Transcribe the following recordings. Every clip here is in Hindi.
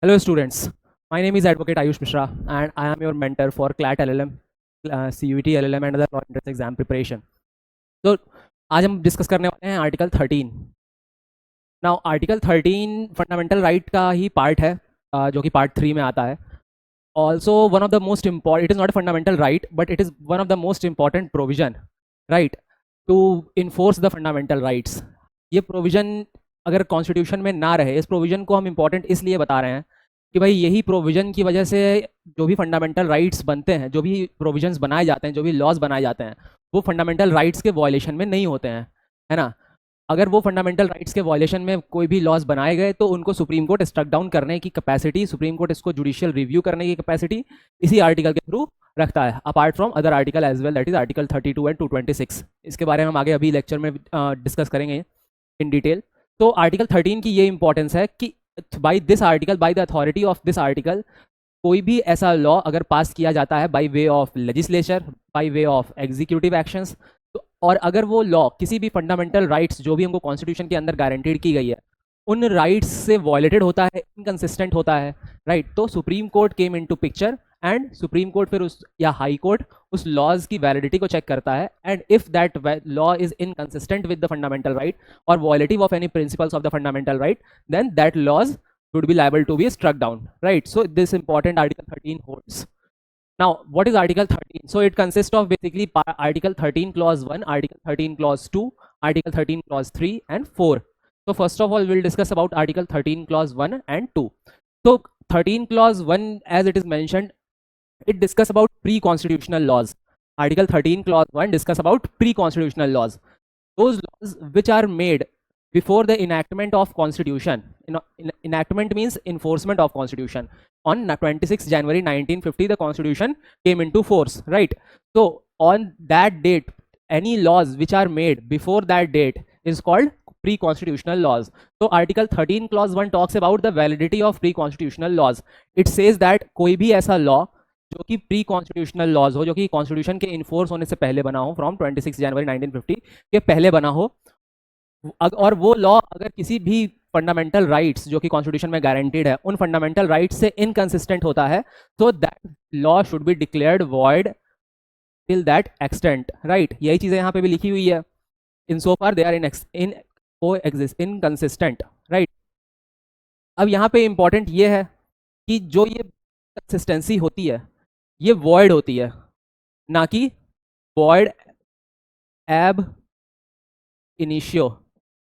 Hello students, my name is Advocate Ayush Mishra and I am your mentor for CLAT LLM, CUET LLM and other law entrance exam preparation. तो आज हम डिस्कस करने वाले हैं article 13. Now article 13 fundamental right का ही पार्ट है जो कि पार्ट 3 में आता है. Also one of the most important, it is not a fundamental right but it is one of the most important provision right to enforce the fundamental rights. ये प्रोविजन अगर कॉन्स्टिट्यूशन में ना रहे, इस प्रोविजन को हम इम्पॉर्टेंट इसलिए बता रहे हैं कि भाई यही प्रोविजन की वजह से जो भी फंडामेंटल राइट्स बनते हैं, जो भी प्रोविजंस बनाए जाते हैं, जो भी लॉज बनाए जाते हैं, वो फंडामेंटल राइट्स के वॉयलेशन में नहीं होते हैं, है ना. अगर वो फंडामेंटल राइट्स के वॉयलेशन में कोई भी लॉज बनाए गए तो उनको सुप्रीम कोर्ट स्ट्रक डाउन करने की कैपेसिटी, सुप्रीम कोर्ट इसको जुडिशियल रिव्यू करने की कैपेसिटी इसी आर्टिकल के थ्रू रखता है, apart from other article as well, that is article 32 and 226. इसके बारे में हम आगे अभी लेक्चर में डिस्कस करेंगे इन डिटेल. तो आर्टिकल 13 की ये इंपॉर्टेंस है कि by this article, by the authority of this article, कोई भी ऐसा लॉ अगर पास किया जाता है by way of legislature, by way of executive actions, तो और अगर वो लॉ किसी भी फंडामेंटल राइट्स जो भी हमको कॉन्स्टिट्यूशन के अंदर गारंटीड की गई है उन राइट्स से वॉयलेटेड होता है, इनकंसिस्टेंट होता है, राइट. तो Supreme Court came into picture and Supreme Court फिर उस या हाई कोर्ट उस लॉज की वैलिडिटी को चेक करता है, and if that law is inconsistent with the fundamental right और violative of any principles of the fundamental right, then that laws would be liable to be struck down, right? So this important article 13 holds. Now what is article 13? So it consists of basically article 13 clause 1, article 13 clause 2, article 13 clause 3 and 4. So first of all we'll discuss about article 13 clause 1 and 2. So 13 clause 1, as it is mentioned, it discuss about pre-constitutional laws. Article 13 clause 1 discuss about pre-constitutional laws, those laws which are made before the enactment of constitution. Enactment means enforcement of constitution. On 26 January 1950 the constitution came into force, right? So on that date any laws which are made before that date is called pre-constitutional laws. So article 13 clause 1 talks about the validity of pre-constitutional laws. It says that कोई भी ऐसा law जो कि प्री कॉन्स्टिट्यूशनल लॉज हो, जो कि कॉन्स्टिट्यूशन के इन्फोर्स होने से पहले बना हो, फ्रॉम 26 जनवरी 1950 के पहले बना हो, और वो लॉ अगर किसी भी फंडामेंटल राइट्स जो कि कॉन्स्टिट्यूशन में गारंटीड है उन फंडामेंटल राइट्स से इनकंसिस्टेंट होता है, तो that law should be declared void till that extent, right. यही चीज़ें यहाँ पे भी लिखी हुई है. इन सो फार दे आर इनकंसिस्टेंट, राइट. अब यहाँ पे इंपॉर्टेंट ये है कि जो ये कंसिस्टेंसी होती है ये वॉइड होती है, ना कि वॉइड एब इनिशियो.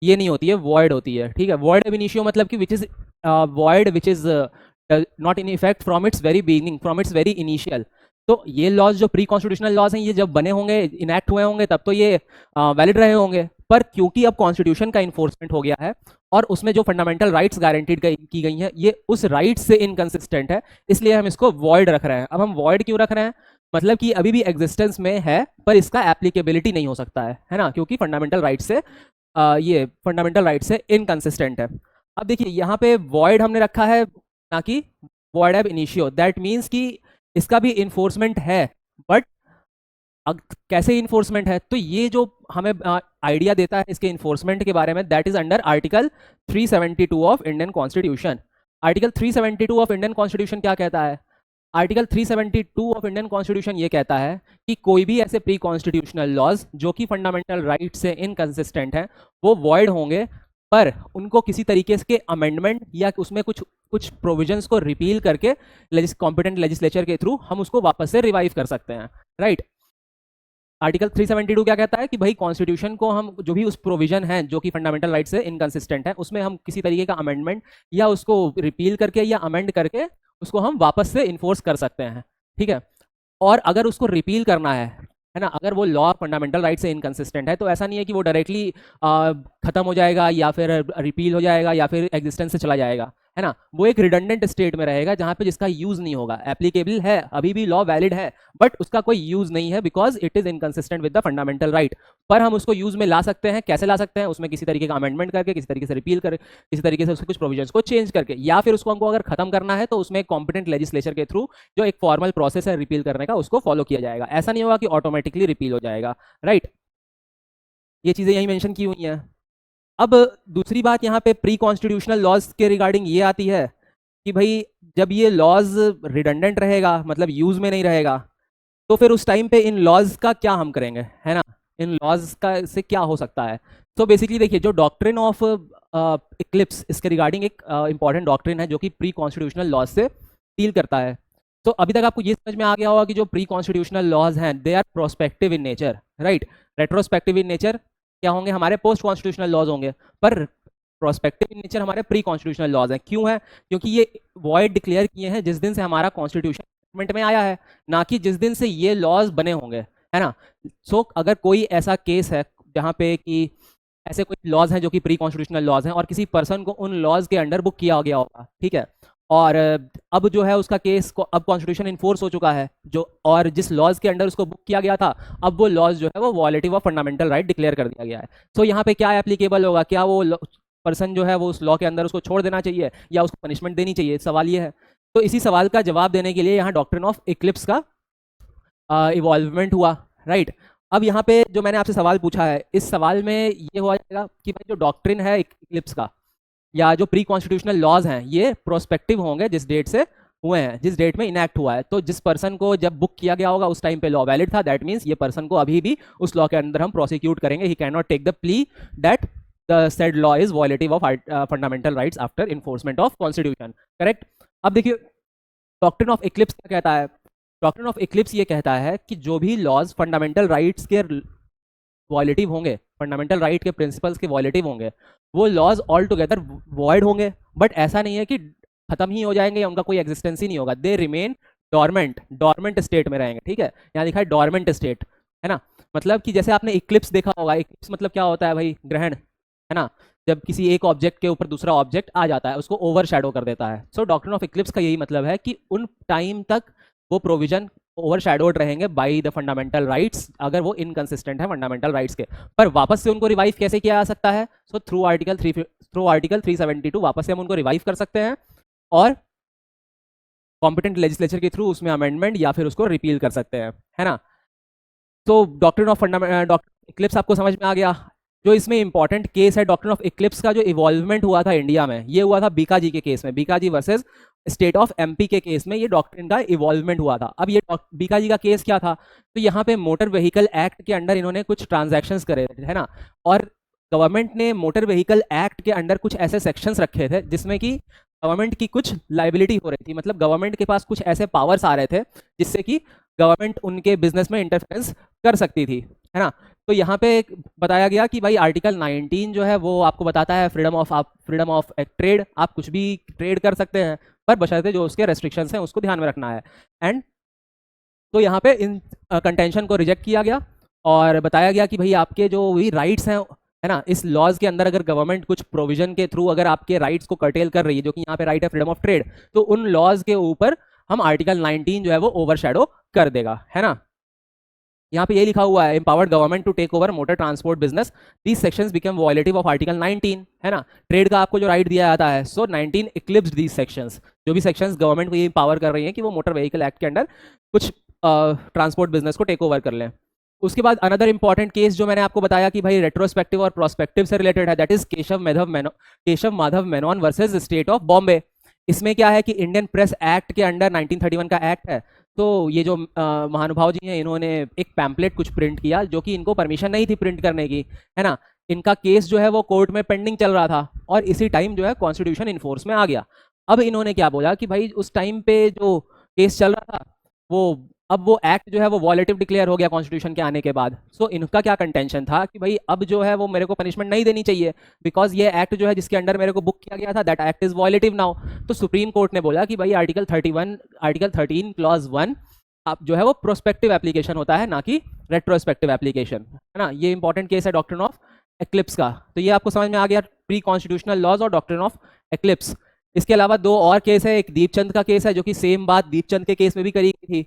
ये नहीं होती है, वॉइड होती है, ठीक है. वॉइड एब इनिशियो मतलब कि which is void which is not in effect from its very beginning, from its very initial. तो ये लॉज जो प्री कॉन्स्टिट्यूशनल लॉज हैं ये जब बने होंगे, इनैक्ट हुए होंगे, तब तो ये वैलिड रहे होंगे. पर क्योंकि अब कॉन्स्टिट्यूशन का इन्फोर्समेंट हो गया है और उसमें जो फंडामेंटल राइट्स गारंटीड की गई हैं ये उस राइट से इनकंसिस्टेंट है, इसलिए हम इसको वॉइड रख रहे हैं. अब हम वॉइड क्यों रख रहे हैं? मतलब कि अभी भी एग्जिस्टेंस में है पर इसका एप्लीकेबिलिटी नहीं हो सकता है ना, क्योंकि फंडामेंटल राइट से ये फंडामेंटल राइट से इनकंसिस्टेंट है. अब देखिए यहाँ पे वॉइड हमने रखा है, ना कि void ab initio. That means कि इसका भी इन्फोर्समेंट है, बट कैसे इन्फोर्समेंट है? तो ये जो हमें आइडिया देता है इसके इन्फोर्समेंट के बारे में, that is under article 372 of Indian constitution. Article 372 of Indian constitution क्या कहता है? आर्टिकल 372 ऑफ इंडियन कॉन्स्टिट्यूशन ये कहता है कि कोई भी ऐसे प्री कॉन्स्टिट्यूशनल लॉज जो कि फंडामेंटल राइट से इनकंसिस्टेंट हैं वो वॉइड होंगे, पर उनको किसी तरीके के अमेंडमेंट या उसमें कुछ प्रोविजंस को रिपील करके कॉम्पिटेंट लेजिस्लेचर के थ्रू हम उसको वापस से रिवाइव कर सकते हैं, राइट. आर्टिकल 372 क्या कहता है कि भाई कॉन्स्टिट्यूशन को हम जो भी उस प्रोविजन है जो कि फंडामेंटल राइट से इनकंसिस्टेंट है उसमें हम किसी तरीके का अमेंडमेंट या उसको रिपील करके या अमेंड करके उसको हम वापस से इन्फोर्स कर सकते हैं, ठीक है. और अगर उसको रिपील करना है ना, अगर वो लॉ फंडामेंटल राइट से इनकंसिस्टेंट है तो ऐसा नहीं है कि वो डायरेक्टली खत्म हो जाएगा या फिर रिपील हो जाएगा या फिर एग्जिस्टेंस से चला जाएगा, है ना. वो एक रिडंडेंट स्टेट में रहेगा जहाँ पे जिसका यूज नहीं होगा. एप्लीकेबल है, अभी भी लॉ वैलिड है, बट उसका कोई यूज नहीं है because it is inconsistent with the fundamental right. पर हम उसको यूज में ला सकते हैं. कैसे ला सकते हैं? उसमें किसी तरीके का अमेंडमेंट करके, किसी तरीके से रिपील करके, किसी तरीके से उसके कुछ प्रोविजंस को चेंज करके, या फिर उसको हमको अगर खत्म करना है तो उसमें कॉम्पिटेंट लेजिस्लेचर के थ्रू जो एक फॉर्मल प्रोसेस है रिपील करने का उसको फॉलो किया जाएगा. ऐसा नहीं होगा कि ऑटोमेटिकली रिपील हो जाएगा, राइट. ये चीजें यही मेंशन की हुई हैं. अब दूसरी बात यहाँ पे प्री कॉन्स्टिट्यूशनल लॉज के रिगार्डिंग ये आती है कि भाई जब ये लॉज रिडंडेंट रहेगा, मतलब यूज में नहीं रहेगा, तो फिर उस टाइम पे इन लॉज का क्या हम करेंगे, है ना, इन लॉज का से क्या हो सकता है। तो बेसिकली देखिए, जो डॉक्ट्रिन ऑफ इक्लिप्स, इसके रिगार्डिंग एक इंपॉर्टेंट डॉक्ट्रिन है जो कि प्री कॉन्स्टिट्यूशनल लॉज से डील करता है। तो अभी तक आपको ये समझ में आ गया होगा कि जो प्री कॉन्स्टिट्यूशनल लॉज हैं they are prospective in nature, right. Retrospective in nature क्या होंगे, हमारे पोस्ट कॉन्स्टिट्यूशनल लॉज होंगे, पर प्रोस्पेक्टिव इन नेचर हमारे प्री कॉन्स्टिट्यूशनल लॉज हैं। क्यों है, क्योंकि ये वॉइड डिक्लेयर किए हैं जिस दिन से हमारा कॉन्स्टिट्यूशन में आया है, ना कि जिस दिन से ये लॉज बने होंगे, है ना। सो अगर कोई ऐसा केस है जहाँ पे कि ऐसे कोई लॉज हैं जो कि प्री कॉन्स्टिट्यूशनल लॉज हैं और किसी पर्सन को उन लॉज के अंडर बुक किया गया होगा, ठीक है, और अब जो है उसका केस को अब कॉन्स्टिट्यूशन इन्फोर्स हो चुका है, जो और जिस लॉज के अंडर उसको बुक किया गया था, अब वो लॉज जो है वो वॉलेटिव ऑफ फंडामेंटल राइट डिक्लेयर कर दिया गया है। सो यहाँ पे क्या एप्लीकेबल होगा, क्या वो पर्सन जो है वो उस लॉ के अंदर उसको छोड़ देना चाहिए या उसको पनिशमेंट देनी चाहिए, सवाल ये है। तो इसी सवाल का जवाब देने के लिए यहाँ डॉक्ट्रिन ऑफ इक्लिप्स का इवॉल्वमेंट हुआ, राइट। अब यहाँ पे जो मैंने आपसे सवाल पूछा है, इस सवाल में ये हो जाएगा कि भाई जो डॉक्ट्रिन है इक्लिप्स का या जो प्री कॉन्स्टिट्यूशनल लॉज हैं ये प्रोस्पेक्टिव होंगे जिस डेट से हुए हैं, जिस डेट में इनैक्ट हुआ है। तो जिस पर्सन को जब बुक किया गया होगा उस टाइम पे लॉ वैलिड था, दैट मीन्स ये पर्सन को अभी भी उस लॉ के अंदर हम प्रोसिक्यूट करेंगे। He can not take the plea that the said law is violative of fundamental rights after enforcement of constitution, correct. अब देखिए डॉक्ट्रिन ऑफ इक्लिप्स क्या कहता है। डॉक्ट्रिन ऑफ इक्लिप्स ये कहता है कि जो भी लॉज फंडामेंटल राइट्स के वॉयलेटिव होंगे, फंडामेंटल राइट के प्रिंसिपल्स के वॉयलेटिव होंगे, वो लॉज ऑल टुगेदर वॉइड होंगे। बट ऐसा नहीं है कि खत्म ही हो जाएंगे या उनका कोई एग्जिस्टेंस ही नहीं होगा, दे रिमेन डॉर्मेंट स्टेट में रहेंगे, ठीक है। यहाँ लिखा है डॉर्मेंट स्टेट, है ना। मतलब कि जैसे आपने इक्लिप्स देखा होगा, इक्लिप्स मतलब क्या होता है भाई, ग्रहण, है ना। जब किसी एक ऑब्जेक्ट के ऊपर दूसरा ऑब्जेक्ट आ जाता है उसको ओवर शैडो कर देता है। सो डॉक्ट्रिन ऑफ इक्लिप्स का यही मतलब है कि उन टाइम तक वो प्रोविजन ओवर शैडोड रहेंगे बाई द फंडामेंटल राइट्स, अगर वो इनकंसिस्टेंट है फंडामेंटल राइट्स के। पर वापस से उनको रिवाइव कैसे किया जा सकता है, सो थ्रू आर्टिकल 372 वापस से हम उनको रिवाइव कर सकते हैं और कॉम्पिटेंट लेजिस्लेचर के थ्रू उसमें अमेंडमेंट या फिर उसको रिपील कर सकते हैं, है ना। तो डॉक्ट्रिन ऑफ इक्लिप्स आपको समझ में आ गया। जो इसमें इंपॉर्टेंट केस है डॉक्ट्रिन ऑफ इक्लिप्स का, जो इवॉल्वमेंट हुआ था इंडिया में, ये हुआ था बीका जी के केस में, बीका जी वर्सेस स्टेट ऑफ एमपी के केस में ये डॉक्ट्रिन का इवॉल्वमेंट हुआ था। अब ये बीका जी का केस क्या था, तो यहाँ पे मोटर व्हीकल एक्ट के अंडर इन्होंने कुछ ट्रांजैक्शंस करे थे, है ना। और गवर्नमेंट ने मोटर व्हीकल एक्ट के अंडर कुछ ऐसे सेक्शंस रखे थे जिसमें कि गवर्नमेंट की कुछ लाइबिलिटी हो रही थी, मतलब गवर्नमेंट के पास कुछ ऐसे पावर्स आ रहे थे जिससे कि गवर्नमेंट उनके बिजनेस में इंटरफेरेंस कर सकती थी, है ना। तो यहाँ पे बताया गया कि भाई आर्टिकल 19 जो है वो आपको बताता है फ्रीडम ऑफ ट्रेड, आप कुछ भी ट्रेड कर सकते हैं, पर बशर्ते जो उसके रेस्ट्रिक्शंस हैं उसको ध्यान में रखना है। एंड तो यहाँ पे इन कंटेंशन को रिजेक्ट किया गया और बताया गया कि भाई आपके जो भी राइट्स हैं, है ना, इस लॉज के अंदर अगर गवर्नमेंट कुछ प्रोविजन के थ्रू अगर आपके राइट्स को कर्टेल कर रही है, जो कि यहाँ पे राइट है फ्रीडम ऑफ ट्रेड, तो उन लॉज के ऊपर हम आर्टिकल 19 जो है वो ओवरशैडो कर देगा, है ना। यहाँ पे ये लिखा हुआ है, empowered government to take over motor transport business, these sections become violative of article 19, है ना। ट्रेड का आपको जो राइट दिया जाता है, सो 19 इक्लिप्स्ड दीज सेक्शंस, जो भी सेक्शंस गवर्नमेंट को ये पावर कर रही है कि वो मोटर व्हीकल एक्ट के अंडर कुछ ट्रांसपोर्ट बिजनेस को टेक ओवर कर लें। उसके बाद अनदर इंपॉर्टेंट केस जो मैंने आपको बताया कि भाई रेट्रोस्पेक्टिव और प्रोस्पेक्टिव से रिलेटेड है, that is Keshav Madhav Menon versus state of Bombay. इसमें क्या है कि इंडियन प्रेस एक्ट के अंडर 1931 का एक्ट है, तो ये जो महानुभाव जी हैं इन्होंने एक पैम्पलेट कुछ प्रिंट किया जो कि इनको परमिशन नहीं थी प्रिंट करने की, है ना। इनका केस जो है वो कोर्ट में पेंडिंग चल रहा था और इसी टाइम जो है कॉन्स्टिट्यूशन इन्फोर्स में आ गया। अब इन्होंने क्या बोला कि भाई उस टाइम पे जो केस चल रहा था वो अब वो एक्ट जो है वो वॉलेटिव डिक्लेयर हो गया कॉन्स्टिट्यूशन के आने के बाद। सो इनका क्या कंटेंशन था कि भाई अब जो है वो मेरे को पनिशमेंट नहीं देनी चाहिए, बिकॉज ये एक्ट जो है जिसके अंडर मेरे को बुक किया गया था दैट एक्ट इज वॉलेटिव नाउ। तो सुप्रीम कोर्ट ने बोला कि भाई आर्टिकल 13 क्लॉज 1 आप जो है वो प्रोस्पेक्टिव एप्लीकेशन होता है, ना कि रेट्रोस्पेक्टिव एप्लीकेशन, है ना। ये इंपॉर्टेंट केस है डॉक्ट्रिन ऑफ एक्लिप्स का। तो ये आपको समझ में आ गया प्री कॉन्स्टिट्यूशनल लॉज और डॉक्ट्रिन ऑफ एक्लिप्स। इसके अलावा दो और केस है, एक दीपचंद का केस है जो कि सेम बात दीपचंद के केस में भी करी गई थी।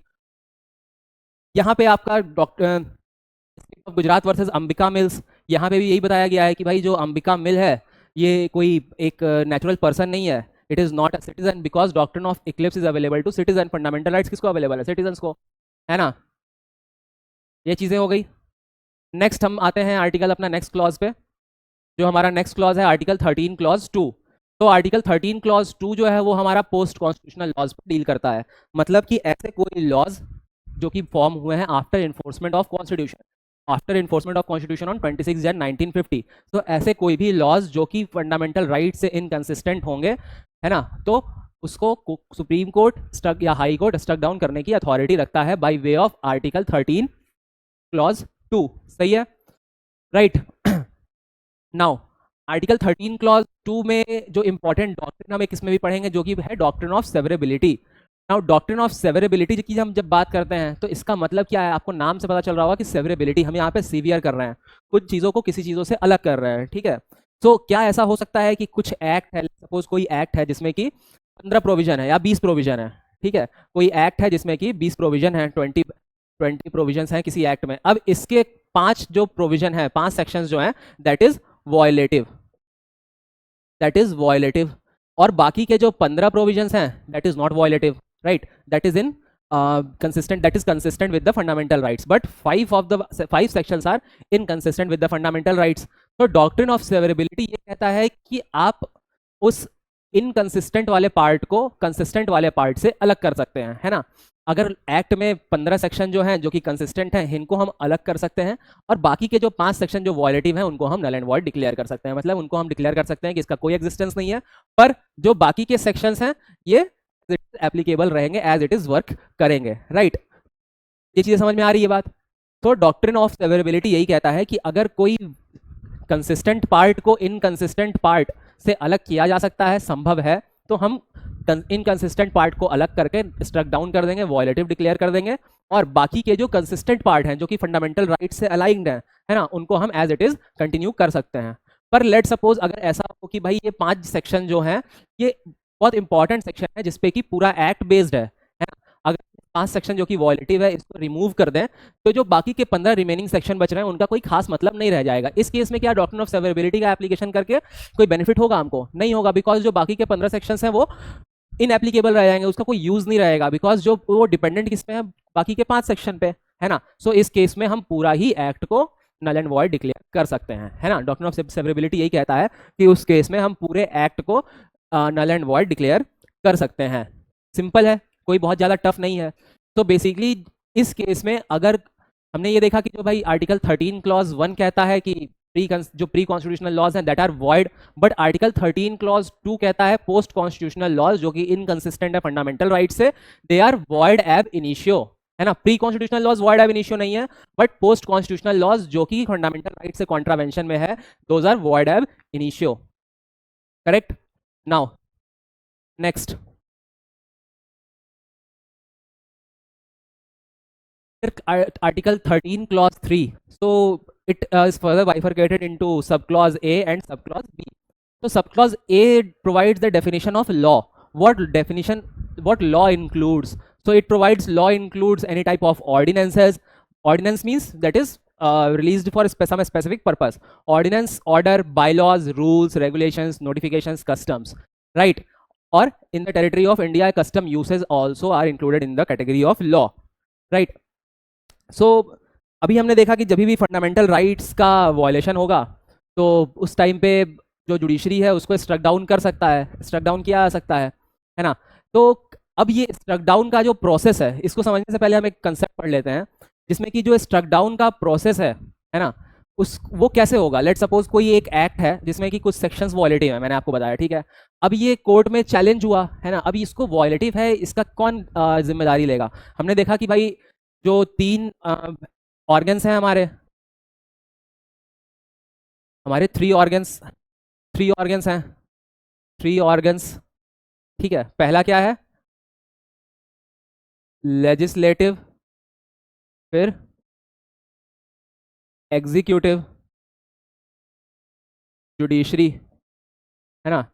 यहाँ पे आपका doctor Gujarat versus Ambika mills, यहाँ पे भी यही बताया गया है कि भाई जो अंबिका मिल है ये कोई एक नेचुरल पर्सन नहीं है, it is not a citizen, because doctrine of eclipse is available to citizen. Fundamental rights किसको अवेलेबल है, सिटीजन को, है ना। ये चीजें हो गई। नेक्स्ट हम आते हैं आर्टिकल अपना नेक्स्ट क्लॉज पे, जो हमारा नेक्स्ट क्लॉज है आर्टिकल 13 क्लॉज 2। तो आर्टिकल 13 क्लॉज 2 जो है वो हमारा पोस्ट कॉन्स्टिट्यूशनल लॉज पर डील करता है, मतलब कि ऐसे कोई लॉज जो कि फॉर्म हुए हैं after enforcement of constitution, after enforcement of constitution on 26 जन 1950। तो ऐसे कोई भी लॉज जो कि फंडामेंटल राइट से इनकंसिस्टेंट होंगे, है ना, तो उसको सुप्रीम कोर्ट स्ट्रक या हाई कोर्ट स्ट्रक डाउन करने की अथॉरिटी रखता है by way of article 13 clause 2। सही है, राइट। नाउ आर्टिकल 13 क्लॉज 2 में जो इंपॉर्टेंट डॉक्ट्रिन हम इसमें भी पढ़ेंगे जो कि है doctrine of severability. Now doctrine of severability की हम जब बात करते हैं तो इसका मतलब क्या है, आपको नाम से पता चल रहा होगा कि सेवरेबिलिटी, हम यहाँ पे सीवियर कर रहे हैं, कुछ चीज़ों को किसी चीज़ों से अलग कर रहे हैं, ठीक है। तो क्या ऐसा हो सकता है कि कुछ एक्ट है, सपोज कोई एक्ट है जिसमें कि 15 प्रोविजन है या 20 प्रोविजन है, ठीक है, कोई एक्ट है जिसमें कि 20 प्रोविजन है, 20 प्रोविजन हैं किसी एक्ट में। अब इसके 5 जो प्रोविजन है, 5 सेक्शंस जो हैं, that is violative, that is violative, और बाकी के जो 15 प्रोविजंस हैं that is not violative, right, that is in consistent, that is consistent with the fundamental rights, but 5 of the 5 sections are inconsistent with the fundamental rights. तो doctrine of severability ये कहता है कि आप उस इनकंसिस्टेंट वाले पार्ट को कंसिस्टेंट वाले पार्ट से अलग कर सकते हैं, है ना। अगर एक्ट में 15 सेक्शन जो हैं जो कि कंसिस्टेंट हैं, इनको हम अलग कर सकते हैं, और बाकी के जो 5 सेक्शन जो वॉयलेटिव हैं उनको हम नल एंड वॉइड डिक्लेयर कर सकते हैं, मतलब उनको हम डिक्लेयर कर सकते हैं कि इसका कोई एग्जिस्टेंस नहीं है, पर जो बाकी के सेक्शंस हैं ये एप्लीकेबल रहेंगे, एज इट इज वर्क करेंगे, राइट। ये चीजें समझ में आ रही है बात। तो डॉक्ट्रिन ऑफ सेवरेबिलिटी यही कहता है कि अगर कोई कंसिस्टेंट पार्ट को इनकंसिस्टेंट पार्ट से अलग किया जा सकता है, संभव है, तो हम इनकंसिस्टेंट पार्ट को अलग करके स्ट्रक डाउन कर देंगे, वॉयलेटिव डिक्लेयर कर देंगे, और बाकी के जो कंसिस्टेंट पार्ट हैं जो कि फंडामेंटल राइट से अलाइंड है ना, उनको हम एज इट इज कंटिन्यू कर सकते हैं। पर लेट सपोज अगर ऐसा हो कि भाई ये 5 सेक्शन जो हैं ये बहुत इंपॉर्टेंट सेक्शन है जिसपे कि पूरा एक्ट बेस्ड है ना, अगर 5 सेक्शन जो कि वॉयलेटिव है इसको रिमूव कर दें तो जो बाकी के 15 रिमेनिंग सेक्शन बच रहे हैं उनका कोई खास मतलब नहीं रह जाएगा। इस केस में क्या डॉक्ट्रिन ऑफ सेवरेबिलिटी का एप्लीकेशन करके कोई बेनिफिट होगा हमको? नहीं होगा, बिकॉज जो बाकी के 15 सेक्शंस हैं वो इनएप्लीकेबल रह जाएंगे, उसका कोई यूज नहीं रहेगा, बिकॉज जो वो डिपेंडेंट किस पे है, बाकी के 5 सेक्शन पे, है ना। सो इस केस में हम पूरा ही एक्ट को नल एंड वॉइड डिक्लेयर कर सकते हैं, है ना। डॉक्ट्रिन ऑफ सेवरेबिलिटी यही कहता है कि उस केस में हम पूरे एक्ट को नल एंड वॉइड डिक्लेयर कर सकते हैं। सिंपल है, कोई बहुत ज़्यादा टफ नहीं है। तो बेसिकली इस केस में अगर हमने ये देखा कि जो भाई आर्टिकल 13 क्लॉज 1 कहता है कि जो प्री कॉन्स्टिट्यूशनल लॉज हैं that are void, but article 13 clause 2 कहता है पोस्ट कॉन्स्टिट्यूशनल लॉज जो कि इनकंसिस्टेंट है फंडामेंटल राइट से, they are void ab initio, है ना। Pre constitutional laws void ab initio नहीं है, बट पोस्ट कॉन्स्टिट्यूशनल लॉज जो कि फंडामेंटल राइट से कॉन्ट्रावेंशन में है, those are void ab initio, correct. Now next, Article 13 clause 3, so it is further bifurcated into subclause A and subclause B. So subclause A provides the definition of law. What law includes? So it provides law includes any type of ordinances. Ordinance means that is released for some specific purpose. Ordinance, order, bylaws, rules, regulations, notifications, customs, right? Or in the territory of India, custom uses also are included in the category of law, right? अभी हमने देखा कि जब भी फंडामेंटल राइट्स का वायलेशन होगा तो उस टाइम पे जो जुडिशरी है उसको स्ट्रक डाउन कर सकता है, स्ट्रक डाउन किया जा सकता है ना। तो अब ये स्ट्रक डाउन का जो प्रोसेस है इसको समझने से पहले हम एक कंसेप्ट पढ़ लेते हैं जिसमें कि जो स्ट्रक डाउन का प्रोसेस है ना, वो कैसे होगा। लेट सपोज कोई एक एक्ट है जिसमें कि कुछ सेक्शंस वॉयलेटिव है, मैंने आपको बताया, ठीक है। अब ये कोर्ट में चैलेंज हुआ है ना, अभी इसको वॉयलेटिव है, इसका कौन जिम्मेदारी लेगा। हमने देखा कि भाई जो 3 ऑर्गन्स हैं हमारे 3 ऑर्गन्स हैं, 3 ऑर्गन्स, ठीक है। पहला क्या है, लेजिस्लेटिव, फिर एग्जीक्यूटिव, जुडिशरी, है ना।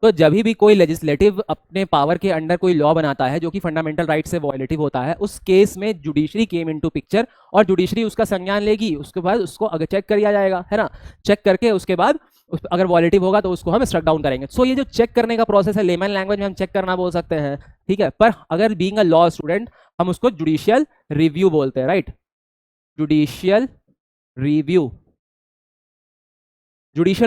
तो जब भी कोई लेजिस्लेटिव अपने पावर के अंडर कोई लॉ बनाता है जो कि फंडामेंटल राइट से वॉयलेटिव होता है, उस केस में जुडिशरी केम इनटू पिक्चर और जुडिशरी उसका संज्ञान लेगी, उसके बाद उसको अगर चेक किया जाएगा, है ना। चेक करके उसके बाद अगर वॉयलेटिव होगा तो उसको हम स्ट्रक डाउन करेंगे। सो ये जो चेक करने का प्रोसेस है, लेमन लैंग्वेज में हम चेक करना बोल सकते हैं, ठीक है। पर अगर बीइंग अ लॉ स्टूडेंट हम उसको जुडिशियल रिव्यू बोलते हैं, राइट। जुडिशियल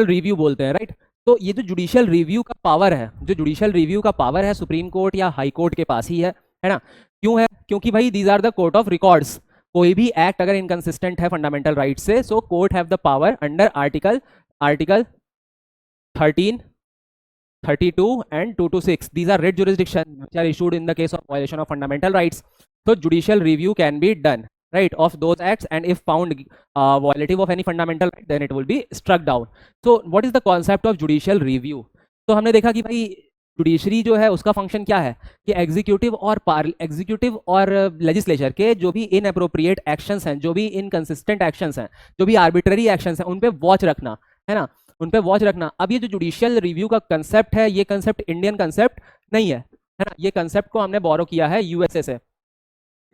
रिव्यू बोलते हैं, राइट। तो ये जो जुडिशियल रिव्यू का पावर है, जो जुडिशियल रिव्यू का पावर है सुप्रीम कोर्ट या हाई कोर्ट के पास ही है ना। क्यों है? क्योंकि भाई these are the court of records. कोई भी एक्ट अगर इनकंसिस्टेंट है फंडामेंटल राइट से, so court have the power under article 13, 32 and 226. These are writ jurisdiction which are issued in the case of violation of fundamental rights. So judicial review can be done, right, of those acts, and if found violative of any fundamental right, then it will be struck down. So what is the concept of judicial review? तो हमने देखा कि भाई जुडिशरी जो है उसका फंक्शन क्या है कि एग्जीक्यूटिव और लेजिस्लेचर के जो भी इनअप्रोप्रिएट एक्शंस हैं, जो भी इनकंसिस्टेंट एक्शंस हैं, जो भी आर्बिट्ररी एक्शंस हैं, उन पे वॉच रखना, है ना, उन पे वॉच रखना। अब ये जो जुडिशियल रिव्यू का कंसेप्ट है, ये कंसेप्ट इंडियन कंसेप्ट नहीं है ना। ये कंसेप्ट को हमने बोरो किया है यूएसए से।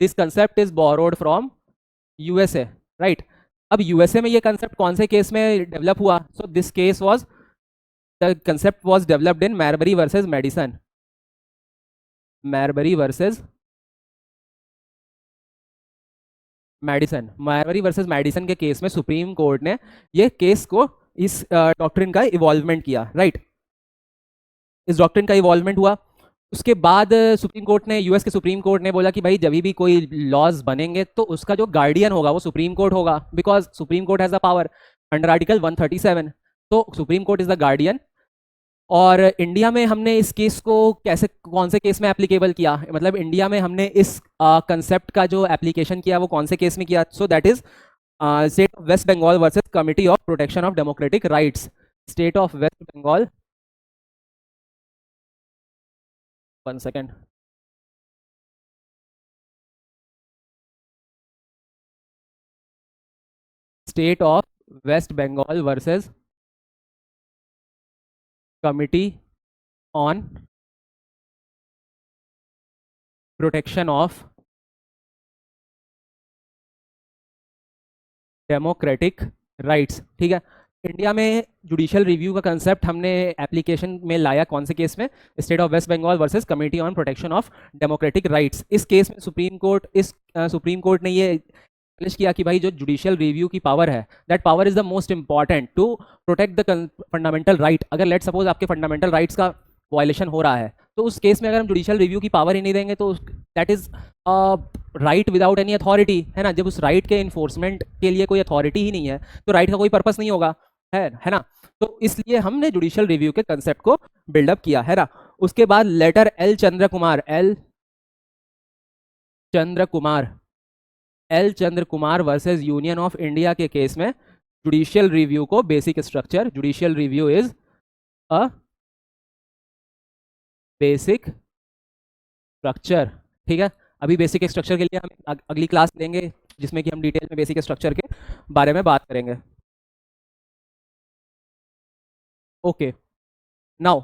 This concept is borrowed from USA, right. अब यूएसए में ये कंसेप्ट कौन से केस में डेवलप हुआ? So this case was, the concept was developed in Marbury versus Madison. Marbury versus Madison के केस में सुप्रीम कोर्ट ने ये केस को, इस डॉक्ट्रिन का इवॉल्वमेंट किया, राइट। इस डॉक्ट्रिन का इवॉल्वमेंट हुआ। उसके बाद सुप्रीम कोर्ट ने, यूएस के सुप्रीम कोर्ट ने बोला कि भाई जब भी कोई लॉज बनेंगे तो उसका जो गार्डियन होगा वो सुप्रीम कोर्ट होगा, because supreme court has the power under article 137। तो Supreme court is the guardian. और इंडिया में हमने इस केस को कैसे, कौन से केस में एप्लीकेबल किया, मतलब इंडिया में हमने इस कंसेप्ट का जो एप्लीकेशन किया वो कौन से केस में किया? So that is state of West Bengal versus committee of protection of democratic rights. State of West Bengal, 1 second, state of West Bengal versus committee on protection of democratic rights, ठीक है। इंडिया में जुडिशियल रिव्यू का कंसेप्ट हमने एप्लीकेशन में लाया कौन से केस में? State of West Bengal versus committee on protection of democratic rights. इस केस में सुप्रीम कोर्ट ने ये एस्टैब्लिश किया कि भाई जो जुडिशियल रिव्यू की पावर है, that power is the most important to protect the fundamental right. अगर लेट सपोज आपके फंडामेंटल राइट्स का वायलेशन हो रहा है, तो उस केस में अगर हम जुडिशियल रिव्यू की पावर ही नहीं देंगे तो that is right without any authority, है ना। जब उस राइट के इन्फोर्समेंट के लिए कोई अथॉरिटी ही नहीं है तो राइट का कोई पर्पस नहीं होगा, है ना। तो इसलिए हमने जुडिशियल रिव्यू के कंसेप्ट को बिल्डअप किया, है ना। उसके बाद later L Chandra Kumar versus union of India के केस में जुडिशियल रिव्यू को basic structure, judicial review is a basic structure, ठीक है। अभी बेसिक स्ट्रक्चर के लिए हम अगली क्लास लेंगे जिसमें कि हम डिटेल में बेसिक स्ट्रक्चर के बारे में बात करेंगे। ओके, नाउ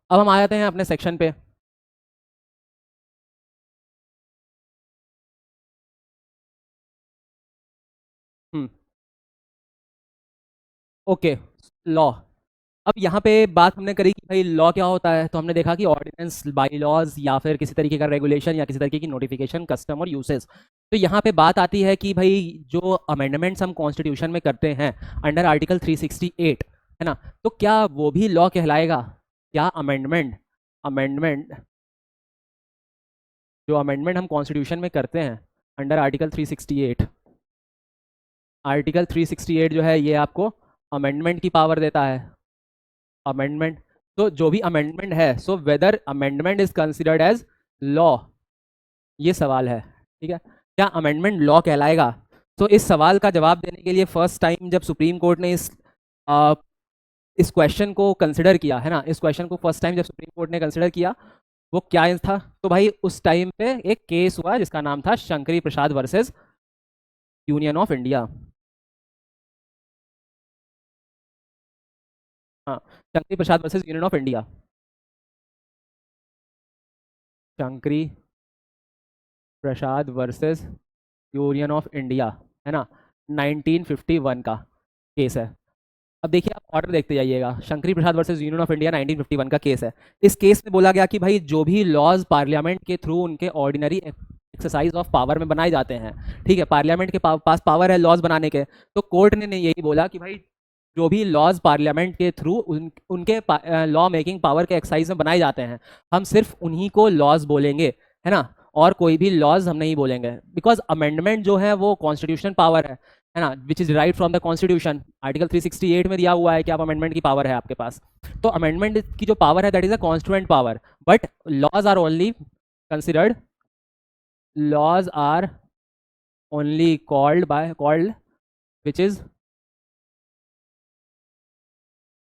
अब हम आ जाते हैं अपने सेक्शन पे। Okay, law. अब यहाँ पे बात हमने करी कि भाई लॉ क्या होता है, तो हमने देखा कि ऑर्डिनेंस, बाई लॉज या फिर किसी तरीके का रेगुलेशन या किसी तरीके की नोटिफिकेशन, कस्टम और यूसेज। तो यहाँ पे बात आती है कि भाई जो अमेंडमेंट्स हम कॉन्स्टिट्यूशन में करते हैं अंडर आर्टिकल 368, है ना, तो क्या वो भी लॉ कहलाएगा? क्या अमेंडमेंट जो अमेंडमेंट हम कॉन्स्टिट्यूशन में करते हैं अंडर आर्टिकल 368, आर्टिकल 368 जो है ये आपको अमेंडमेंट की पावर देता है। अमेंडमेंट, तो जो भी अमेंडमेंट है, so whether amendment is considered as law, ये सवाल है, ठीक है। क्या अमेंडमेंट लॉ कहलाएगा? तो इस सवाल का जवाब देने के लिए फर्स्ट टाइम जब सुप्रीम कोर्ट ने इस क्वेश्चन को कंसिडर किया, है ना, इस क्वेश्चन को फर्स्ट टाइम जब सुप्रीम कोर्ट ने कंसिडर किया, वो क्या था? तो भाई उस टाइम पे एक केस हुआ जिसका नाम था Shankari Prasad versus union of India. हाँ, Shankari Prasad versus union of India, Shankari Prasad versus union of India, है ना, 1951 का केस है। अब देखिए, आप ऑर्डर देखते जाइएगा। Shankari Prasad versus union of India 1951 का केस है। इस केस में बोला गया कि भाई जो भी लॉज पार्लियामेंट के थ्रू उनके ऑर्डिनरी एक्सरसाइज ऑफ पावर में बनाए जाते हैं, ठीक है, पार्लियामेंट के पास पावर है लॉज बनाने के, तो कोर्ट ने यही बोला कि भाई जो भी लॉज पार्लियामेंट के थ्रू उनके लॉ मेकिंग पावर के एक्सरसाइज में बनाए जाते हैं, हम सिर्फ उन्हीं को लॉज बोलेंगे, है ना, और कोई भी लॉज हम नहीं बोलेंगे, बिकॉज अमेंडमेंट जो है वो कॉन्स्टिट्यूशन पावर है ना, which is right from the constitution. Article 368 में दिया हुआ है कि आप अमेंडमेंट की पावर है आपके पास। तो अमेंडमेंट की जो पावर है that is a constituent power, but laws are only considered, laws are only called which is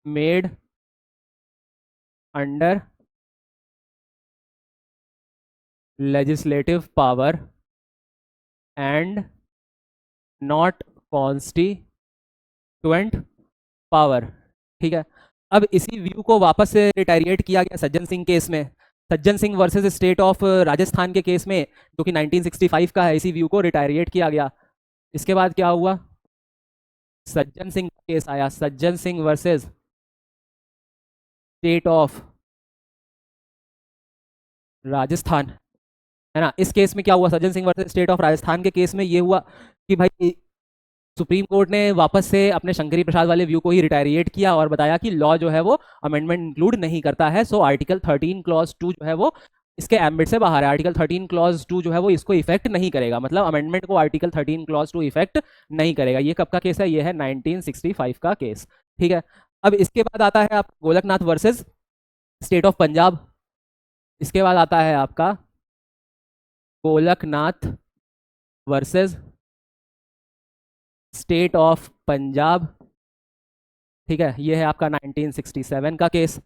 made under legislative power and not constituent power। ठीक है, अब इसी व्यू को वापस से रिटायरिएट किया गया सज्जन सिंह केस में, Sajjan Singh versus state of Rajasthan के केस में, जो कि 1965 का है। इसी व्यू को रिटायरिएट किया गया। इसके बाद क्या हुआ, सज्जन सिंह केस आया, Sajjan Singh versus state of Rajasthan, है ना। इस केस में क्या हुआ, Sajjan Singh versus state of Rajasthan के केस में ये हुआ कि भाई सुप्रीम कोर्ट ने वापस से अपने शंकरी प्रसाद वाले व्यू को ही रिटायरिएट किया और बताया कि लॉ जो है वो अमेंडमेंट इंक्लूड नहीं करता है। सो आर्टिकल 13 क्लॉज 2 जो है वो इसके एम्बिट से बाहर है। आर्टिकल 13 क्लॉज 2 जो है वो इसको इफेक्ट नहीं करेगा, मतलब अमेंडमेंट को आर्टिकल 13 क्लॉज 2 इफेक्ट नहीं करेगा। ये कब का केस है, ये है 1965 का केस। ठीक है, अब इसके बाद आता है आप Golaknath versus state of Punjab. इसके बाद आता है आपका Golaknath versus state of Punjab. ठीक है, ये है आपका 1967 का केस।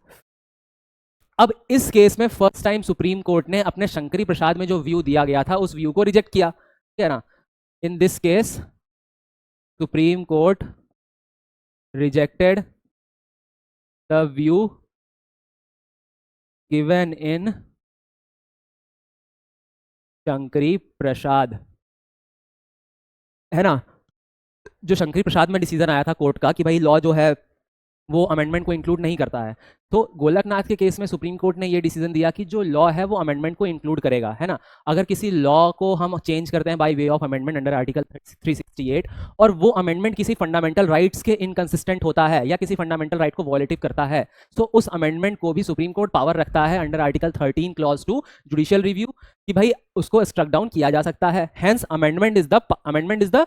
अब इस केस में फर्स्ट टाइम सुप्रीम कोर्ट ने अपने शंकरी प्रसाद में जो व्यू दिया गया था उस व्यू को रिजेक्ट किया, ठीक है ना। In this case Supreme Court rejected the view given in Shankari Prasad, है ना। जो शंकरी प्रसाद में डिसीजन आया था कोर्ट का कि भाई लॉ जो है वो अमेंडमेंट को इंक्लूड नहीं करता है, तो गोलकनाथ के केस में सुप्रीम कोर्ट ने ये डिसीजन दिया कि जो लॉ है वो अमेंडमेंट को इंक्लूड करेगा, है ना। अगर किसी लॉ को हम चेंज करते हैं by way of amendment under article 368 और वो अमेंडमेंट किसी फंडामेंटल राइट्स के इनकंसिस्टेंट होता है या किसी फंडामेंटल राइट को वॉलेटिव करता है, तो उस अमेंडमेंट को भी सुप्रीम कोर्ट पावर रखता है under article 13 clause 2 judicial review कि भाई उसको स्ट्रक डाउन किया जा सकता है। Hence amendment is the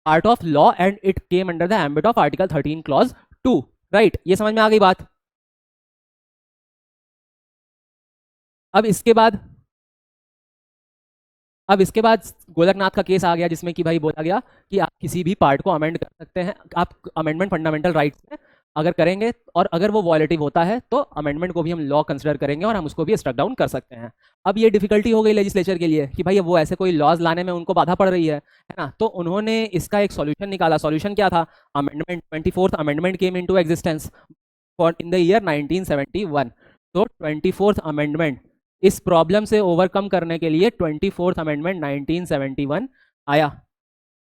part of law and it came under the ambit of article 13 clause 2। Right, ये समझ में आ गई बात। अब इसके बाद गोलकनाथ का केस आ गया जिसमें कि भाई बोला गया कि आप किसी भी पार्ट को अमेंड कर सकते हैं, आप अमेंडमेंट फंडामेंटल राइट्स में अगर करेंगे और अगर वो वॉलेटिव होता है तो अमेंडमेंट को भी हम लॉ कंसिडर करेंगे और हम उसको भी स्ट्रक डाउन कर सकते हैं। अब ये डिफिकल्टी हो गई लेजिस्लेचर के लिए कि भाई वो ऐसे कोई लॉज लाने में उनको बाधा पड़ रही है ना। तो उन्होंने इसका एक सॉल्यूशन निकाला। सॉल्यूशन क्या था, amendment 24th amendment came into existence for in the year 1971। तो 24th अमेंडमेंट, इस प्रॉब्लम से ओवरकम करने के लिए 24th अमेंडमेंट 1971 आया।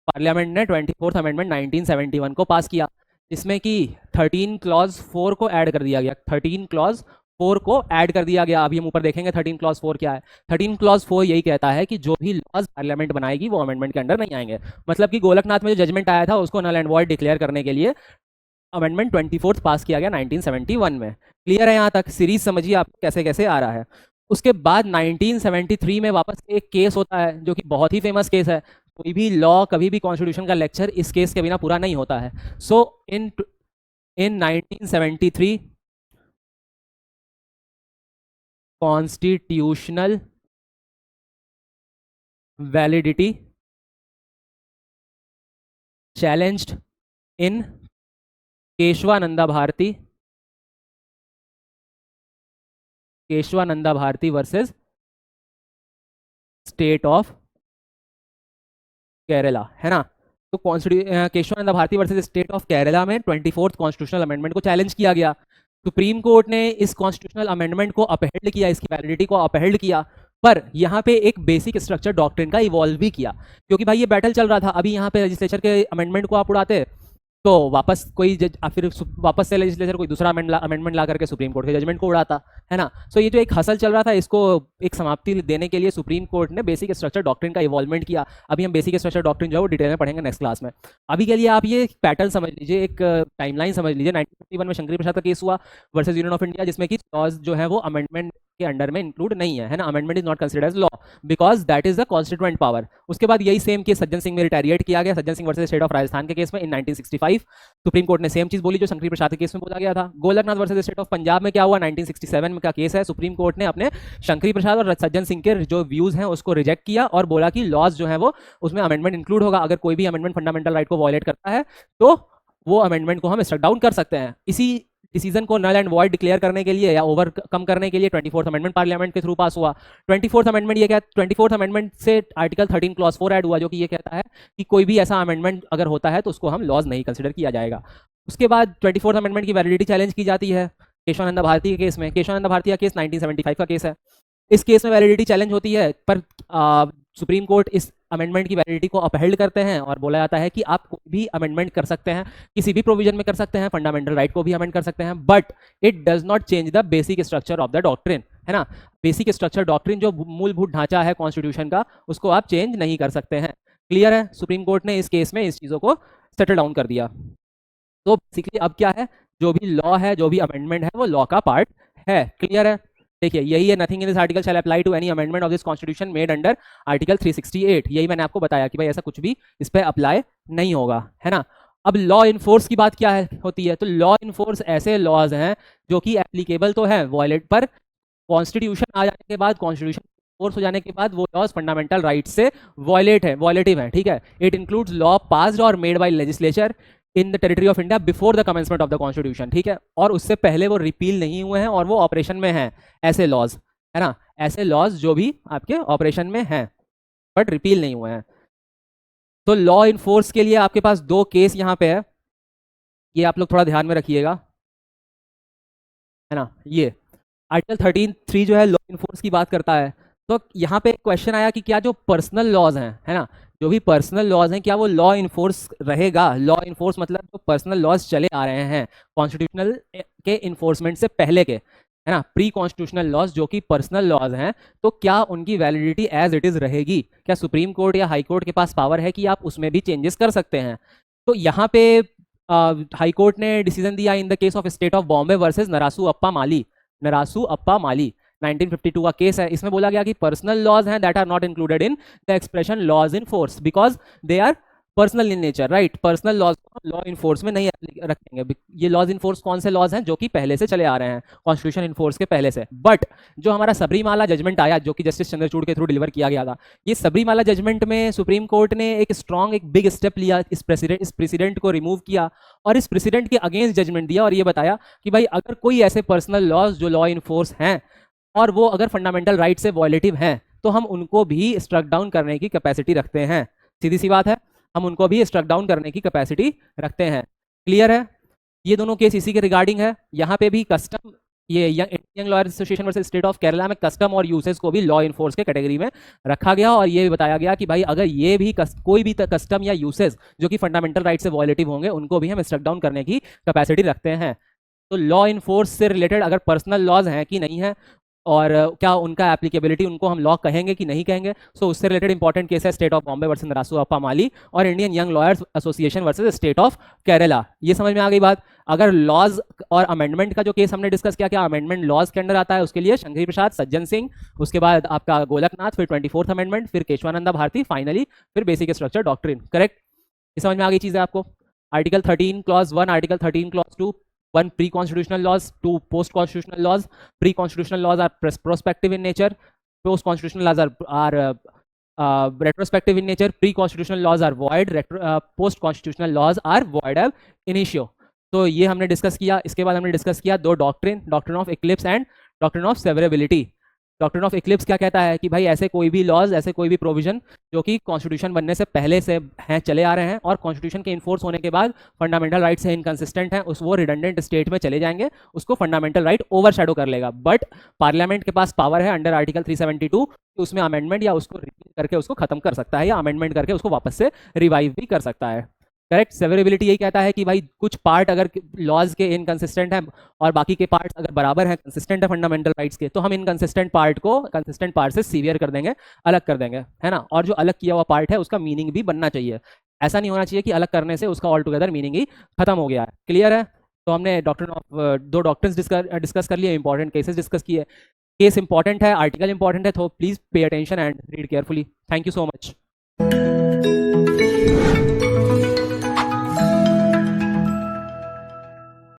पार्लियामेंट ने 24th अमेंडमेंट 1971 को पास किया, जिसमें कि 13 क्लॉज 4 को ऐड कर दिया गया। 13 क्लॉज 4 को ऐड कर दिया गया। अभी हम ऊपर देखेंगे 13 क्लॉज 4 क्या है। 13 क्लॉज 4 यही कहता है कि जो भी लॉज पार्लियामेंट बनाएगी वो अमेंडमेंट के अंडर नहीं आएंगे। मतलब कि गोलकनाथ में जो जजमेंट आया था उसको नल एंड वॉइड डिक्लेयर करने के लिए अमेंडमेंट 24th पास किया गया 1971 में। क्लियर है यहाँ तक? सीरीज समझिए आप कैसे कैसे आ रहा है। उसके बाद 1973 में वापस एक केस होता है जो कि बहुत ही फेमस केस है। कोई भी लॉ, कभी भी कॉन्स्टिट्यूशन का लेक्चर इस केस के बिना पूरा नहीं होता है। So in 1973 constitutional validity challenged in Kesavananda Bharati versus state of Kerala, है ना। तो Kesavananda Bharati versus state of Kerala में 24th कॉन्स्टिट्यूशनल अमेंडमेंट को चैलेंज किया गया। सुप्रीम कोर्ट ने इस कॉन्स्टिट्यूशनल अमेंडमेंट को अपहेल्ड किया, इसकी वैलिडिटी को अपहेल्ड किया, पर यहाँ पे एक बेसिक स्ट्रक्चर डॉक्ट्रिन का इवॉल्व भी किया, क्योंकि भाई ये बैटल चल रहा था। अभी यहाँ पे लेजिस्लेचर के अमेंडमेंट को आप उड़ाते तो वापस कोई जज फिर वापस से लेजिस्लेचर कोई दूसरा अमेंडमेंट ला करके सुप्रीम कोर्ट के जजमेंट को उड़ाता है ना। सो ये जो एक हसल चल रहा था, इसको एक समाप्ति देने के लिए सुप्रीम कोर्ट ने बेसिक स्ट्रक्चर डॉक्ट्रिन का इवॉल्वमेंट किया। अभी हम बेसिक स्ट्रक्चर डॉक्ट्रिन जो है वो डिटेल में पढ़ेंगे नेक्स्ट क्लास में। अभी के लिए आप ये पैटर्न समझ लीजिए, एक टाइमलाइन समझ लीजिए। 1951 में शंकरी प्रसाद का केस हुआ वर्सेज यूनियन ऑफ इंडिया, जिसमें कि लॉज जो है वो अमेंडमेंट के अंडर में इंक्लूड नहीं है ना। Amendment is not considered as law because that is the constituent power. उसके बाद यही सेम केस सज्जन सिंह में रिटायरिएट किया गया, Sajjan Singh versus state of Rajasthan के केस में इन 1965। सुप्रीम कोर्ट ने सेम चीज बोली जो शंकरी प्रसाद के केस में बोला गया था। Golaknath versus state of Punjab में क्या हुआ, 1967 में का केस है। सुप्रीम कोर्ट ने अपने शंकरी प्रसाद और सज्जन सिंह के जो व्यूज हैं उसको रिजेक्ट किया और बोला कि लॉज जो है वो उसमें अमेंडमेंट इंक्लूड होगा। अगर कोई भी अमेंडमेंट फंडामेंटल राइट को वायलेट करता है तो वो अमेंडमेंट को हम स्ट्रक डाउन कर सकते हैं। इसी डिसीजन को नल एंड वॉइड डिक्लेयर करने के लिए या ओवरकम करने के लिए 24th अमेंडमेंट पार्लियामेंट के थ्रू पास हुआ। 24th अमेंडमेंट ये क्या, 24th अमेंडमेंट से आर्टिकल 13 क्लॉज 4 ऐड हुआ, जो कि ये कहता है कि कोई भी ऐसा अमेंडमेंट अगर होता है तो उसको हम लॉज नहीं कंसिडर किया जाएगा। उसके बाद 24th अमेंडमेंट की वैलिडिटी चैलेंज की जाती है केशवानंद भारती के केस में। केशवानंद भारती का केस 1975 का केस है। इस केस में वैलिडिटी चैलेंज होती है, पर सुप्रीम कोर्ट इस अमेंडमेंट की वैलिडिटी को अपहेल्ड करते हैं और बोला जाता है कि आप कोई भी अमेंडमेंट कर सकते हैं, किसी भी प्रोविजन में कर सकते हैं, फंडामेंटल राइट को भी अमेंड कर सकते हैं, but it does not change the basic structure of the doctrine, है ना। बेसिक स्ट्रक्चर डॉक्ट्रिन जो मूलभूत ढांचा है कॉन्स्टिट्यूशन का, उसको आप चेंज नहीं कर सकते हैं। क्लियर है। सुप्रीम कोर्ट ने इस केस में इस चीज़ों को सेटल डाउन कर दिया। तो बेसिकली अब क्या है, जो भी लॉ है, जो भी अमेंडमेंट है, वो लॉ का पार्ट है। क्लियर है। देखिए यही है, nothing in this article shall apply to any amendment of this constitution made under article 368। यही मैंने आपको बताया कि भाई ऐसा कुछ भी इस पर अप्लाई नहीं होगा, है ना। अब लॉ इन्फोर्स की बात क्या है होती है, तो लॉ इन्फोर्स ऐसे लॉज हैं जो कि एप्लीकेबल तो है वॉयलेट, पर कॉन्स्टिट्यूशन आ जाने के बाद, कॉन्स्टिट्यूशन फोर्स हो जाने के बाद वो लॉज फंडामेंटल राइट से वॉयलेटिव है, ठीक है। इट इंक्लूड्स लॉ पास्ड और made by legislature in the territory of India before the commencement of the constitution, ठीक है। और उससे पहले वो रिपील नहीं हुए हैं और वो ऑपरेशन में हैं, ऐसे लॉज, है ना। ऐसे लॉज जो भी आपके ऑपरेशन में हैं बट रिपील नहीं हुए हैं। तो लॉ इन फोर्स के लिए आपके पास दो केस यहाँ पे है, ये आप लोग थोड़ा ध्यान में रखिएगा, है ना। ये आर्टिकल 13(3) जो है लॉ इन फोर्स की बात करता है। तो यहाँ पे क्वेश्चन आया कि क्या जो पर्सनल लॉज हैं, है ना, जो भी पर्सनल लॉज हैं, क्या वो लॉ इन्फोर्स रहेगा। लॉ इन्फोर्स मतलब जो पर्सनल लॉज चले आ रहे हैं कॉन्स्टिट्यूशनल के इन्फोर्समेंट से पहले के, है ना, प्री कॉन्स्टिट्यूशनल लॉज जो कि पर्सनल लॉज हैं, तो क्या उनकी वैलिडिटी एज इट इज रहेगी। क्या सुप्रीम कोर्ट या हाई कोर्ट के पास पावर है कि आप उसमें भी चेंजेस कर सकते हैं। तो यहाँ पे हाई कोर्ट ने डिसीजन दिया in the case of State of Bombay versus Narasu Appa Mali 1952 का केस है। इसमें बोला गया कि पर्सनल लॉज हैं that are not included in the expression laws in force because they are personal in nature, right. Personal laws law in force में नहीं रखेंगे। ये लॉज इन फोर्स कौन से लॉज हैं, जो कि पहले से चले आ रहे हैं कॉन्स्टिट्यूशन इन फोर्स के पहले से। बट जो हमारा सबरीमाला जजमेंट आया, जो कि जस्टिस चंद्रचूड़ के थ्रू डिलीवर किया गया था, ये सबरीमाला जजमेंट में सुप्रीम कोर्ट ने एक स्ट्रॉन्ग, एक बिग स्टेप लिया, इस प्रेसिडेंट को रिमूव किया और इस प्रेसिडेंट के अगेंस्ट जजमेंट दिया और ये बताया कि भाई अगर कोई ऐसे पर्सनल लॉज जो लॉ इन फोर्स हैं और वो अगर फंडामेंटल राइट से वॉयलेटिव हैं, तो हम उनको भी स्ट्रक डाउन करने की कैपेसिटी रखते हैं। सीधी सी बात है, हम उनको भी स्ट्रक डाउन करने की कैपेसिटी रखते हैं। क्लियर है। ये दोनों केस इसी के रिगार्डिंग है। यहाँ पे भी कस्टम, ये young lawyer association versus state of Kerala में कस्टम और यूसेज को भी लॉ इन्फोर्स के कैटेगरी में रखा गया और ये भी बताया गया कि भाई अगर ये भी कोई भी कस्टम या यूसेज जो कि फंडामेंटल राइट से वॉयलेटिव होंगे, उनको भी हम स्ट्रक डाउन करने की कैपेसिटी रखते हैं। तो लॉ इन्फोर्स से रिलेटेड अगर पर्सनल लॉज हैं कि नहीं है और क्या उनका एप्लीकेबिलिटी, उनको हम लॉ कहेंगे कि नहीं कहेंगे, सो उससे रिलेटेड इंपॉर्टेंट केस है state of Bombay versus Narasu Appa Mali और Indian young lawyers association versus state of Kerala. ये समझ में आ गई बात। अगर लॉज और अमेंडमेंट का जो केस हमने डिस्कस किया, क्या अमेंडमेंट लॉज के अंडर आता है, उसके लिए शंकरी प्रसाद, सज्जन सिंह, उसके बाद आपका गोलकनाथ, फिर 24th अमेंडमेंट, फिर केशवानंदा भारती, फाइनली फिर बेसिक स्ट्रक्चर डॉक्ट्रिन। करेक्ट। ये समझ में आ गई चीज़ है आपको। Article 13 clause 1, article 13 clause 2, 1 pre-constitutional laws, 2 post-constitutional laws. Pre-constitutional laws are prospective in nature. Post-constitutional laws are retrospective in nature. Pre-constitutional laws are void. Post-constitutional laws are void ab initio. तो ये हमने डिस्कस किया। इसके बाद हमने डिस्कस किया दो doctrine of Eclipse and doctrine of severability. Doctrine of Eclipse क्या कहता है कि भाई ऐसे कोई भी लॉज, ऐसे कोई भी प्रोविजन जो कि कॉन्स्टिट्यूशन बनने से पहले से हैं, चले आ रहे हैं और कॉन्स्टिट्यूशन के इन्फोर्स होने के बाद फंडामेंटल राइट से इनकंसिस्टेंट हैं, उस वो रिडंडेंट स्टेट में चले जाएंगे, उसको फंडामेंटल राइट ओवरशैडो कर लेगा। बट पार्लियामेंट के पास पावर है अंडर आर्टिकल 372 कि उसमें अमेंडमेंट या उसको रिपील करके उसको खत्म कर सकता है या अमेंडमेंट करके उसको वापस से रिवाइव भी कर सकता है। करेक्ट। सेवरेबिलिटी यही कहता है कि भाई कुछ पार्ट अगर लॉज के इनकंसिस्टेंट है और बाकी के पार्ट अगर बराबर हैं, कंसिस्टेंट है फंडामेंटल राइट्स के, तो हम इनकंसिस्टेंट पार्ट को कंसिस्टेंट पार्ट से सीवियर कर देंगे, अलग कर देंगे, है ना। और जो अलग किया हुआ पार्ट है उसका मीनिंग भी बनना चाहिए। ऐसा नहीं होना चाहिए कि अलग करने से उसका ऑल टुगेदर मीनिंग ही खत्म हो गया है। क्लियर है? तो हमने डॉक्ट्रिन ऑफ दो डॉक्ट्रिन्स डिस्कस कर लिए, इंपॉर्टेंट केसेस डिस्कस किए। केस इंपॉर्टेंट है, आर्टिकल इंपॉर्टेंट है, तो please pay attention and read carefully. Thank you so much.